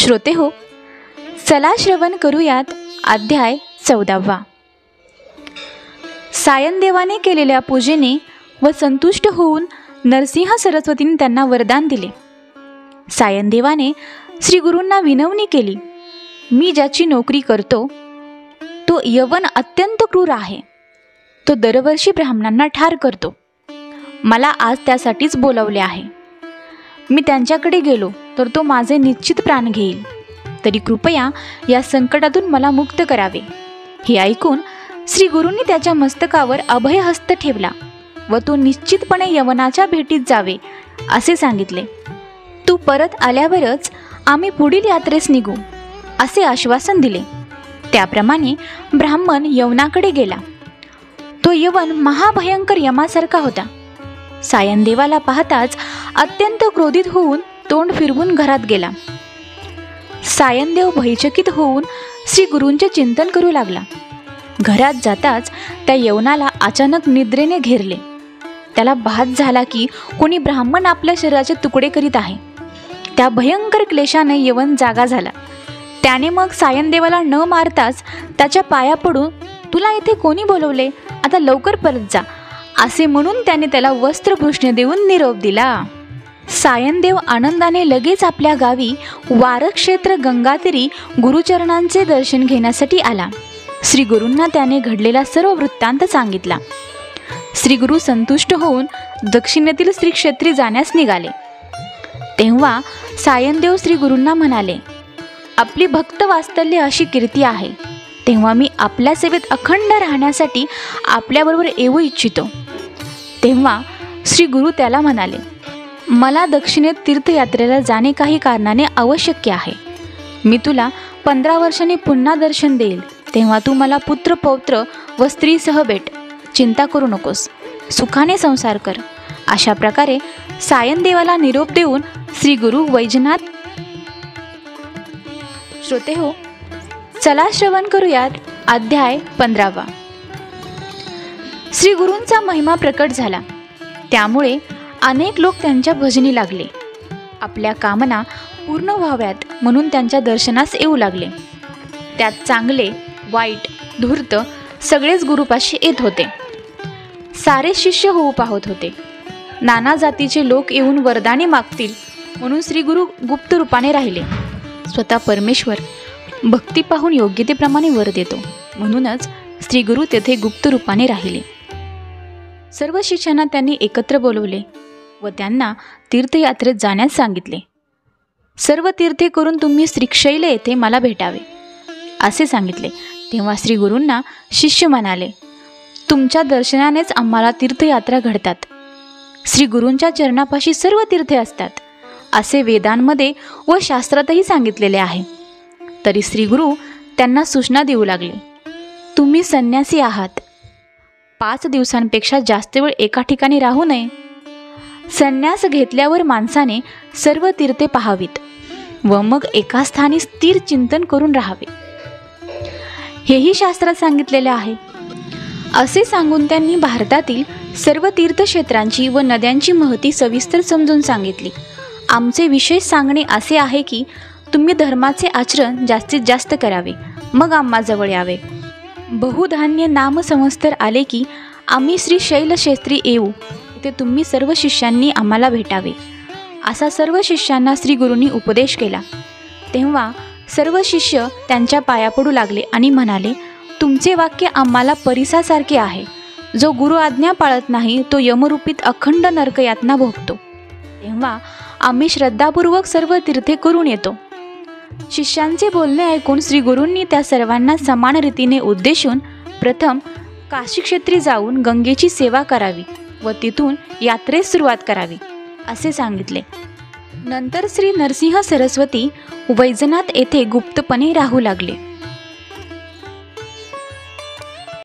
श्रोते हो, चला श्रवण करूयात अध्याय 14. सायनदेवाने केलेल्या पूजेने व संतुष्ट होऊन नरसिंह सरस्वतीने त्यांना वरदान दिले. सायनदेवाने श्री गुरूंना विनवणी केली, मी ज्याची नोकरी करतो तो यवन अत्यंत क्रूर आहे. तो दरवर्षी ब्राह्मणांना ठार करतो. मला आज त्यासाठीच बोलावले आहे. मी त्यांच्याकडे गेलो तर तो माझे निश्चित प्राण घेईल. तरी कृपया या संकटातून मला मुक्त करावे. हे ऐकून श्री गुरूंनी त्याच्या मस्तकावर अभयहस्त ठेवला व तो निश्चितपणे यवनाच्या भेटीत जावे असे सांगितले. तू परत आल्यावरच आम्ही पुढील यात्रेस निघू असे आश्वासन दिले. त्याप्रमाणे ब्राह्मण यवनाकडे गेला. तो यवन महाभयंकर यमासारखा होता. सायनदेवाला पाहताच अत्यंत क्रोधित होऊन तोंड फिरवून घरात गेला. सायनदेव भयचकित होऊन श्री गुरूंचे चिंतन करू लागला. घरात जाताच त्या यवनाला अचानक निद्रेने घेरले. त्याला भास झाला की कोणी ब्राह्मण आपल्या शरीराचे तुकडे करीत आहे. त्या भयंकर क्लेशाने यवन जागा झाला. त्याने मग सायनदेवाला न मारताच त्याच्या पाया पडून, तुला इथे कोणी बोलवले, आता लवकर परत जा असे म्हणून त्याने त्याला वस्त्रभूषणे देऊन निरोप दिला. सायनदेव आनंदाने लगेच आपल्या गावी वारक्षेत्र गंगातीरी गुरुचरणांचे दर्शन घेण्यासाठी आला. श्री गुरूंना त्याने घडलेला सर्व वृत्तांत सांगितला. श्री गुरु संतुष्ट होऊन दक्षिणेतील श्री क्षेत्री जाण्यास निघाले. तेव्हा सायनदेव श्री गुरूंना म्हणाले, आपली भक्त वात्सल्य अशी कीर्ती आहे, तेव्हा मी आपल्या सेवेत अखंड राहण्यासाठी आपल्याबरोबर येऊ इच्छितो. तेव्हा श्री गुरु त्याला म्हणाले, मला दक्षिणेत तीर्थयात्रेला जाणे काही कारणाने आवश्यक आहे. मी तुला 15 वर्षांनी पुन्हा दर्शन देईल. तेव्हा तू मला पुत्र पौत्र व स्त्रीसह भेट. चिंता करू नकोस, सुखाने संसार कर. अशा प्रकारे सायनदेवाला निरोप देऊन श्री गुरु वैजनाथ. श्रोते हो, चला श्रवण करूयात अध्याय 15. श्री गुरूंचा महिमा प्रकट झाला. त्यामुळे अनेक लोक त्यांच्या भजनी लागले. आपल्या कामना पूर्ण व्हाव्यात म्हणून त्यांच्या दर्शनास येऊ लागले. त्यात चांगले वाईट धूर्त सगळेच गुरुपाशी येत होते. सारे शिष्य होऊ पाहत होते. नाना जातीचे लोक येऊन वरदाने मागतील म्हणून श्री गुरु गुप्त रूपाने राहिले. स्वतः परमेश्वर भक्ती पाहून योग्यतेप्रमाणे वर देतो, म्हणूनच श्री गुरु तेथे गुप्त रूपाने राहिले. सर्व शिष्यांना त्यांनी एकत्र बोलवले व त्यांना तीर्थयात्रेत जाण्यास सांगितले. सर्व तीर्थे करून तुम्ही श्रीशैल येथे मला भेटावे असे सांगितले. तेव्हा श्री गुरूंना शिष्य म्हणाले, तुमच्या दर्शनानेच आम्हाला तीर्थयात्रा घडतात. श्री गुरूंच्या चरणापाशी सर्व तीर्थे असतात असे वेदांमध्ये व शास्त्रातही सांगितलेले आहे. तरी श्री गुरु त्यांना सूचना देऊ लागले, तुम्ही संन्यासी आहात. 5 दिवसांपेक्षा जास्त वेळ एका ठिकाणी राहू नये. संन्यास घेतल्यावर माणसाने सर्व तीर्थे पाहावीत व मग एका स्थानी स्थिर चिंतन करून राहावे. हेही शास्त्रात सांगितलेले आहे. असे सांगून त्यांनी भारतातील सर्व तीर्थक्षेत्रांची व नद्यांची महती सविस्तर समजून सांगितली. आमचे विशेष सांगणे असे आहे की तुम्ही धर्माचे आचरण जास्तीत जास्त करावे, मग आम्हाजवळ यावे. बहुधान्य नाम संवत्सर आले की आम्ही श्री शैलक्षेत्री येऊ. ते तुम्ही सर्व शिष्यांनी आम्हाला भेटावे असा सर्व शिष्यांना श्री गुरूंनी उपदेश केला. तेव्हा सर्व शिष्य त्यांच्या पाया पडू लागले आणि म्हणाले, तुमचे वाक्य आम्हाला परिसासारखे आहे. जो गुरु आज्ञा पाळत नाही तो यमरूपीत अखंड नरकयातना भोगतो. तेव्हा आम्ही श्रद्धापूर्वक सर्व तीर्थे करून येतो. शिष्यांचे बोलणे ऐकून श्री गुरूंनी त्या सर्वांना समान रीतीने उद्देशून प्रथम काशी क्षेत्री जाऊन गंगेची सेवा करावी व तिथून यात्रेस सुरुवात करावी असे सांगितले. नंतर श्री नरसिंह सरस्वती वैजनाथ येथे गुप्तपणे राहू लागले.